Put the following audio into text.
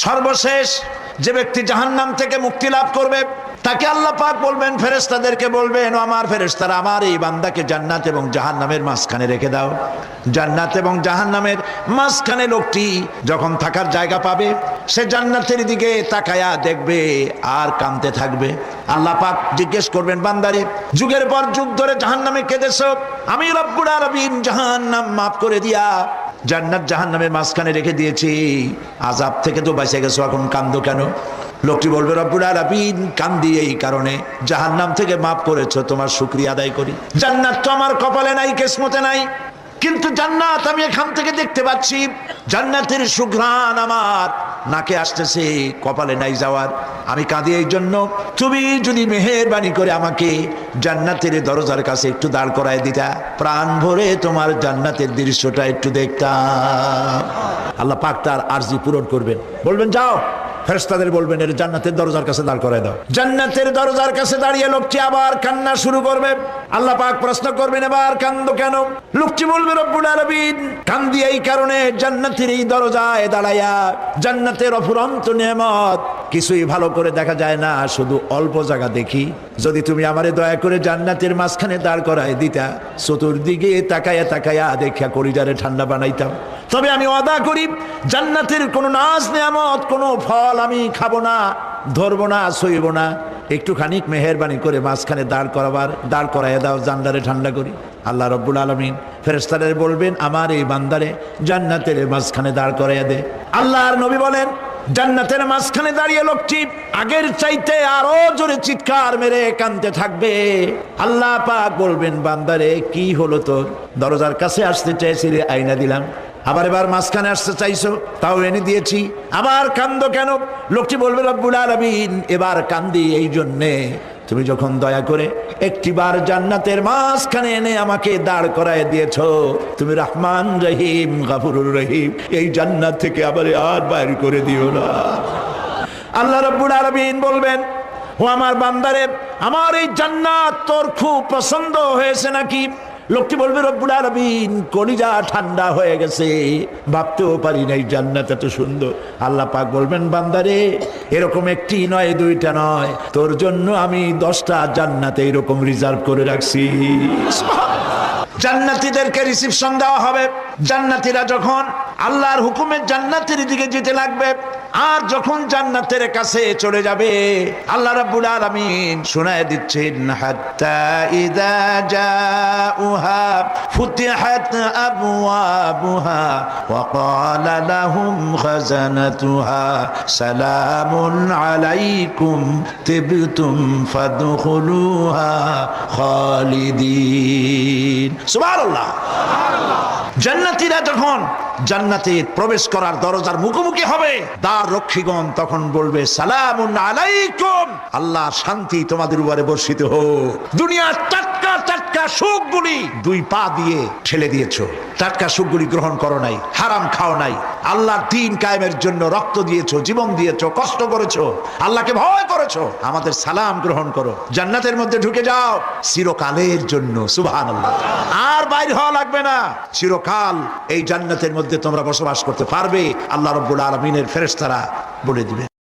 সর্বশেষ যে ব্যক্তি জাহান্নাম থেকে মুক্তি লাভ করবে তাকে আল্লাহ পাক বলবেন, ফেরেশতাদেরকে বলবেন, ও আমার ফেরেশতারা, আমার এই বান্দাকে জান্নাত এবং জাহান্নামের মাঝখানে রেখে দাও। জান্নাত এবং জাহান্নামের মাঝখানে লোকটি যখন থাকার জায়গা পাবে, সে জান্নাতের দিকে তাকায়া দেখবে আর কাঁদতে থাকবে। আল্লাহ পাক জিজ্ঞেস করবেন, বান্দারে, যুগের পর যুগ ধরে জাহান্নামে কেঁদেছো, আমি রব্বুল আলামিন জাহান্নাম মাফ করে দিয়া জান্নাত জাহান্নামের মাঝখানে রেখে দিয়েছি, আযাব থেকে তো বেঁচে গেছো, এখন কান্দো কেন? লোকটি বলবে, রব্বুল আলামিন, কান্দি এই কারণে, জাহান্নাম থেকে মাফ করেছো, তোমার শুকরিয়া আদায় করি। জান্নাত তো আমার কপালে নাই, কিসমতে নাই, কিন্তু জান্নাত আমি এখান থেকে দেখতে পাচ্ছি, জান্নাতের সুঘ্রাণ আমার নাকে আসতেছে, কপালে নাই যাওয়ার। আমি কাঁদি এই জন্য, তুমি যদি মেহেরবানি করে আমাকে জান্নাতের দরজার কাছে একটু দাঁড় করায় দিতা, প্রাণ ভরে তোমার জান্নাতের দৃশ্যটা একটু দেখতাম। আল্লাহ পাক তার আরজি পূরণ করবেন, বলবেন, যাও। ফেরেশতাদের বলবেন, এর জান্নাতের দরজার কাছে দাঁড় করায় দাও। জান্নাতের দরজার কাছে দাঁড়িয়ে লোকটি আবার কান্না শুরু করবে। আল্লাহ পাক প্রশ্ন করবেন, এবার কান্দো কেন? লোকটি বলবে, রব্বুল আলামিন, কান্দি এই কারণে, জান্নাতের এই দরজায় দাঁড়াইয়া জান্নাতের অফুরন্ত নেয়ামত কিছুই ভালো করে দেখা যায় না, শুধু অল্প জায়গা দেখি। যদি তুমি আমারে দয়া করে জান্নাতের মাঝখানে দাঁড় করায় দিতা, চতুর্দিকে তাকায়া তাকায়া দেখা কলিজারে ঠান্ডা বানাইতাম। তবে আমি ওয়াদা করি, জান্নাতের কোনো নাজ নেয়ামত, কোনো ফল আমি খাবো না, ধরবো না, সইব না। একটুখানি মেহেরবানি করে মাঝখানে দাঁড় করাইয়া দাও, জান্নারে ঠান্ডা করি। আল্লাহ রব্বুল আলামিন ফেরেশতাদের বলবেন, আমার এই বান্দারে জান্নাতের মাঝখানে দাঁড় করাইয়া দে। আল্লাহর নবী বলেন, জান্নাতের মাঝখানে দাঁড়িয়ে লোকটি আগের চাইতে আরো জোরে চিৎকার মেরে কাঁদতে থাকবে। আল্লাহ পাক বলবেন, বান্দারে, কি হলো তোর? দরজার কাছে আসতে চাইছিলে, আইনা দিলাম। এবার মাঝখানে আসতে চাইছো, তাও এনে দিয়েছি, আবার কান্দো কেন? লোকটি বলবে, রব্বুল আলামিন, এবার কান্দি এই জন্যে, তুমি যখন দয়া করে একটিবার জান্নাতের মাঝখানে এনে আমাকে দাঁড় করায় দিয়েছো, তুমি রহমান রহিম গফুরুর রহিম, এই জান্নাত থেকে আবার আর বাইর করে দিও না। আল্লাহ রাব্বুল আলামিন বলবেন, ও আমার বান্দারে, আমার এই জান্নাত তোর খুব পছন্দ হয়েছে নাকি? লোকটি বলবে, রব্বুল আলামিন, কলিজা ঠান্ডা হয়ে গেছে, ভাবতেও পারি নাই জান্নাত এত সুন্দর। আল্লাহ পাক বলবেন, বান্দারে, এরকম একটি নয়, দুইটা নয়, তোর জন্য আমি 10টা জান্নাতে এরকম রিজার্ভ করে রাখছি। জান্নাতীদেরকে রিসিপশন দেওয়া হবে। জান্নাতীরা যখন আল্লাহর হুকুমে জান্নাতের দিকে যেতে লাগবে, আর যখন জান্নাতের কাছে চলে যাবে, আল্লাহ রাব্বুল আলামিন শোনায় দিচ্ছেন, হাত্তা ইযা জাউহা ফুতিহাত আবওয়াবুহা ওয়া ক্বালা লাহুম খাজানাতুহা সালামুন আলাইকুম তিবতুম ফাদখুলুহা খালিদিন। সুবহানাল্লাহ। জান্নাতীরা যখন জান্নাতে প্রবেশ করার দরজার মুখোমুখি হবে, দ্বার রক্ষীগণ তখন বলবে, সালামুন আলাইকুম, আল্লাহ শান্তি তোমাদের উপরে বর্ষিত হোক। দুনিয়ার টাটকা টাটকা সুখগুলি 2 পা দিয়ে ঠেলে দিয়েছো, টাটকা সুখগুলি গ্রহণ করো নাই, হারাম খাও নাই, আল্লাহর দ্বীন কায়েমের জন্য রক্ত দিয়েছো, জীবন দিয়েছো, কষ্ট করেছো, আল্লাহকে ভয় করেছো, আমাদের সালাম গ্রহণ করো, জান্নাতের মধ্যে ঢুকে যাও চিরকালের জন্য। সুবহানাল্লাহ। আর বাইরে হওয়া লাগবে না, চিরকাল এই জান্নাতের মধ্যে তোমরা বসবাস করতে পারবে। আল্লাহ রাব্বুল আলামিনের ফেরেশতারা বলে দিবে।